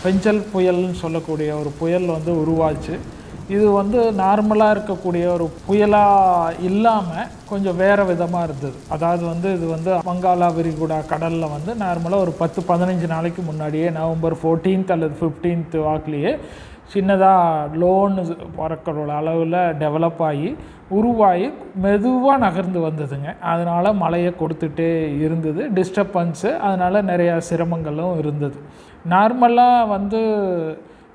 பெஞ்சல் புயல்னு சொல்லக்கூடிய ஒரு புயல் வந்து உருவாச்சு. இது வந்து நார்மலாக இருக்கக்கூடிய ஒரு புயலாக இல்லாமல் கொஞ்சம் வேறு விதமாக இருந்தது. அதாவது வந்து இது வந்து வங்காள விரிகுடா கடலில் வந்து நார்மலாக ஒரு 10-15 நாளைக்கு முன்னாடியே நவம்பர் 14th அல்லது 15th வாக்கிலேயே சின்னதாக லோன்னு பறக்கிற அளவில் டெவலப் ஆகி உருவாகி மெதுவாக நகர்ந்து வந்ததுங்க. அதனால் மழையை கொடுத்துட்டே இருந்தது, டிஸ்டர்பன்ஸு, அதனால் நிறையா சிரமங்களும் இருந்தது. நார்மலாக வந்து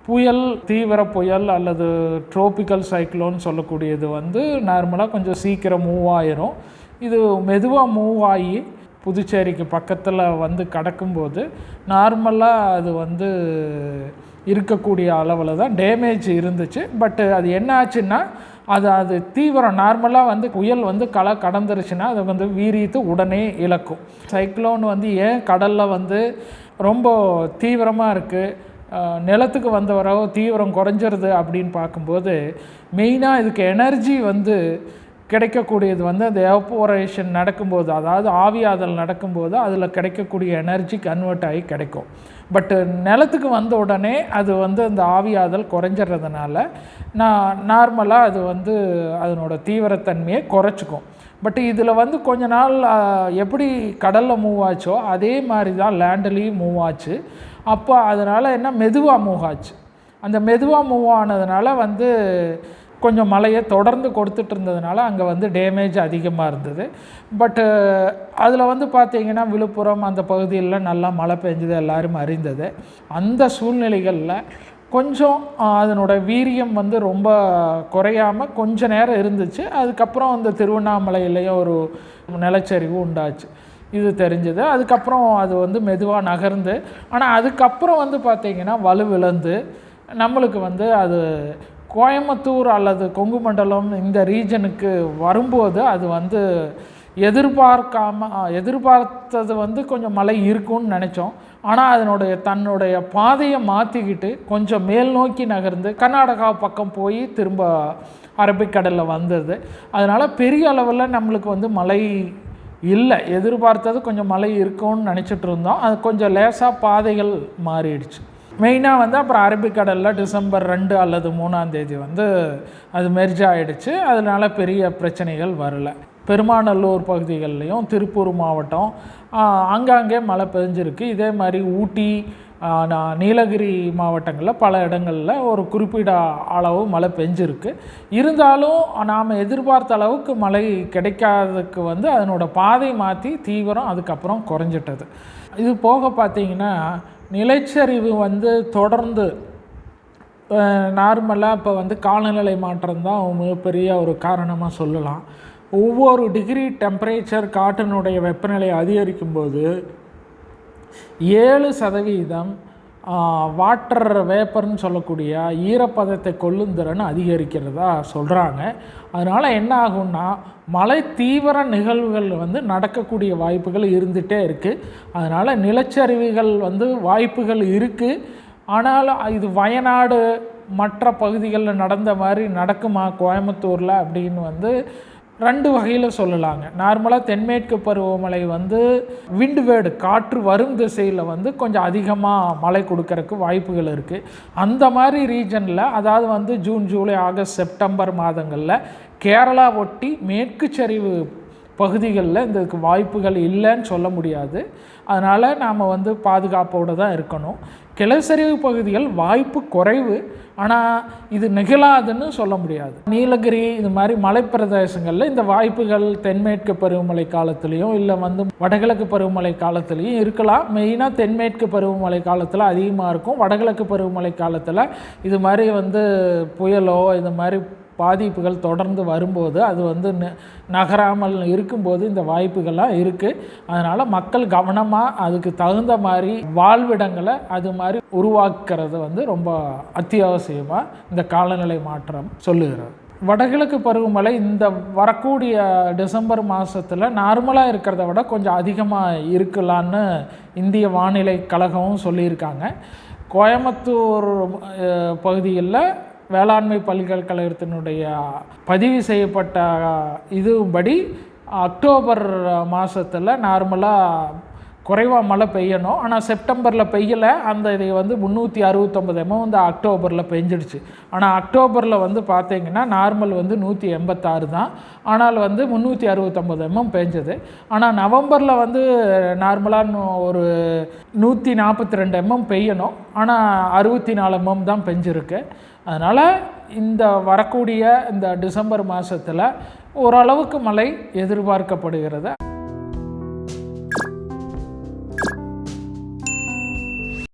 புயல், தீவிர புயல் அல்லது ட்ரோபிக்கல் சைக்ளோன் சொல்லக்கூடியது வந்து நார்மலாக கொஞ்சம் சீக்கிரம் மூவ் ஆயிரும். இது மெதுவாக மூவ் ஆகி புதுச்சேரிக்கு பக்கத்தில் வந்து கடக்கும்போது நார்மலாக அது வந்து இருக்கக்கூடிய அளவில் தான் டேமேஜ் இருந்துச்சு. பட்டு அது என்ன ஆச்சுன்னா அது தீவிரம் நார்மலாக வந்து புயல் வந்து கடந்துருச்சுன்னா அது வந்து வீரியத்தை உடனே இழக்கும். சைக்ளோன் வந்து ஏன் கடலில் வந்து ரொம்ப தீவிரமாக இருக்குது, நிலத்துக்கு வந்த வரவோ தீவிரம் குறைஞ்சிருது அப்படின்னு பார்க்கும்போது மெயினாக இதுக்கு எனர்ஜி வந்து கிடைக்கக்கூடியது வந்து அந்த எவாப்போரேஷன் நடக்கும்போது, அதாவது ஆவியாதல் நடக்கும்போது அதில் கிடைக்கக்கூடிய எனர்ஜி கன்வெர்ட் ஆகி கிடைக்கும். பட்டு நிலத்துக்கு வந்த உடனே அது வந்து அந்த ஆவியாதல் குறைஞ்சிறதுனால நார்மலாக அது வந்து அதனோட தீவிரத்தன்மையை குறைச்சிக்கும். பட் இதில் வந்து கொஞ்ச நாள் எப்படி கடலில் மூவ் ஆச்சோ அதே மாதிரி தான் லேண்ட்லேயும் மூவ் ஆச்சு. அப்போ அதனால் என்ன மெதுவாக மூவ் ஆச்சு. அந்த மெதுவாக மூவ் ஆனதுனால வந்து கொஞ்சம் மழையை தொடர்ந்து கொடுத்துட்டு இருந்ததுனால அங்கே வந்து டேமேஜ் அதிகமாக இருந்தது. பட்டு அதில் வந்து பார்த்திங்கன்னா விழுப்புரம் அந்த பகுதியில் நல்லா மழை பெஞ்சது எல்லோரும் அறிந்தது. அந்த சூழ்நிலைகளில் கொஞ்சம் அதனோட வீரியம் வந்து ரொம்ப குறையாமல் கொஞ்ச நேரம் இருந்துச்சு. அதுக்கப்புறம் அந்த திருவண்ணாமலையிலையும் ஒரு நிலச்சரிவு உண்டாச்சு, இது தெரிஞ்சது. அதுக்கப்புறம் அது வந்து மெதுவாக நகர்ந்து, ஆனால் அதுக்கப்புறம் வந்து பார்த்திங்கன்னா வலுவிழந்து நம்மளுக்கு வந்து அது கோயம்புத்தூர் அல்லது கொங்கு மண்டலம் இந்த ரீஜனுக்கு வரும்போது அது வந்து எதிர்பார்த்தது வந்து கொஞ்சம் மழை இருக்கும்னு நினச்சோம். ஆனால் தன்னுடைய பாதையை மாற்றிக்கிட்டு கொஞ்சம் மேல் நோக்கி நகர்ந்து கர்நாடகா பக்கம் போய் திரும்ப அரபிக்கடலில் வந்தது. அதனால் பெரிய அளவில் நம்மளுக்கு வந்து மழை இல்லை. எதிர்பார்த்தது கொஞ்சம் மழை இருக்கும்னு நினச்சிட்டு இருந்தோம். அது கொஞ்சம் லேசாக பாதைகள் மாறிடுச்சு. மெயினாக வந்து அப்புறம் அரபிக்கடலில் டிசம்பர் 2 அல்லது 3ஆம் தேதி வந்து அது மெர்ஜ் ஆகிடுச்சு. அதனால் பெரிய பிரச்சனைகள் வரலை. பெருமாநல்லூர் பகுதிகள்லேயும் திருப்பூர் மாவட்டம் அங்கங்கே மழை பெஞ்சிருக்கு. இதே மாதிரி ஊட்டி, நீலகிரி மாவட்டங்களில் பல இடங்களில் ஒரு குறிப்பிட்ட அளவு மழை பெஞ்சிருக்கு. இருந்தாலும் நாம் எதிர்பார்த்த அளவுக்கு மழை கிடைக்காததுக்கு வந்து அதனோட பாதை மாற்றி தீவிரம் அதுக்கப்புறம் குறைஞ்சிட்டது. இது போக பார்த்திங்கன்னா நிலச்சரிவு வந்து தொடர்ந்து நார்மலாக இப்போ வந்து காலநிலை மாற்றம் தான் மிகப்பெரிய ஒரு காரணமாக சொல்லலாம். ஒவ்வொரு டிகிரி டெம்பரேச்சர் காற்றினுடைய வெப்பநிலை அதிகரிக்கும்போது 7% வாட்டர் வேப்பர்னு சொல்லக்கூடிய ஈரப்பதத்தை கொள்ளும் திறன் அதிகரிக்கிறதா சொல்கிறாங்க. அதனால் என்ன ஆகும்னா மழை தீவிர நிகழ்வுகள் வந்து நடக்கக்கூடிய வாய்ப்புகள் இருந்துகிட்டே இருக்குது. அதனால் நிலச்சரிவுகள் வந்து வாய்ப்புகள் இருக்குது. ஆனால் இது வயநாடு மற்ற பகுதிகளில் நடந்த மாதிரி நடக்குமா கோயம்புத்தூரில் அப்படின்னு வந்து 2 வகையில் சொல்லலாங்க. நார்மலாக தென்மேற்கு பருவமழை வந்து விண்ட்வேர்டு காற்று வரும் திசையில் வந்து கொஞ்சம் அதிகமாக மழை கொடுக்கறதுக்கு வாய்ப்புகள் இருக்குது. அந்த மாதிரி ரீஜனில், அதாவது வந்து ஜூன், ஜூலை, ஆகஸ்ட், செப்டம்பர் மாதங்களில் கேரளா ஒட்டி மேற்கு சரிவு பகுதிகளில் இதுக்கு வாய்ப்புகள் இல்லைன்னு சொல்ல முடியாது. அதனால் நாம் வந்து பாதுகாப்போடு தான் இருக்கணும். கிளச்சரிவு பகுதிகள் வாய்ப்பு குறைவு, ஆனால் இது நிகழாதுன்னு சொல்ல முடியாது. நீலகிரி இது மாதிரி மலைப்பிரதேசங்களில் இந்த வாய்ப்புகள் தென்மேற்கு பருவமழை காலத்துலேயும் இல்லை வந்து வடகிழக்கு பருவமழை காலத்துலேயும் இருக்கலாம். மெயினாக தென்மேற்கு பருவமழை காலத்தில் அதிகமாக இருக்கும். வடகிழக்கு பருவமழை காலத்தில் இது மாதிரி வந்து புயலோ இது மாதிரி பாதிப்புகள் தொடர்ந்து வரும்போது அது வந்து நகராமல் இருக்கும்போது இந்த வாய்ப்புகள்லாம் இருக்குது. அதனால் மக்கள் கவனமாக அதுக்கு தகுந்த மாதிரி வாழ்விடங்களை அது மாதிரி உருவாக்குறது வந்து ரொம்ப அத்தியாவசியமாக இந்த காலநிலை மாற்றம் சொல்லுகிறது. வடகிழக்கு பருவமழை இந்த வரக்கூடிய டிசம்பர் மாதத்தில் நார்மலாக இருக்கிறத விட கொஞ்சம் அதிகமாக இருக்கலான்னு இந்திய வானிலை கழகமும் சொல்லியிருக்காங்க. கோயம்புத்தூர் பகுதியில் வேளாண்மை பல்கலைக்கழகத்தினுடைய பதிவு செய்யப்பட்ட இதுபடி அக்டோபர் மாதத்தில் நார்மலாக குறைவாக மழை பெய்யணும். ஆனால் செப்டம்பரில் பெய்யலை. அந்த இது வந்து 369 mm வந்து அக்டோபரில் பெஞ்சிடுச்சு. ஆனால் அக்டோபரில் வந்து பார்த்தீங்கன்னா நார்மல் வந்து 186 தான். ஆனால் வந்து 369 mm பெஞ்சது. ஆனால் நவம்பரில் வந்து நார்மலாக ஒரு 142 mm பெய்யணும். ஆனால் 64 mm தான் பெஞ்சிருக்கு. அதனால் இந்த வரக்கூடிய இந்த டிசம்பர் மாதத்தில் ஓரளவுக்கு மழை எதிர்பார்க்கப்படுகிறது.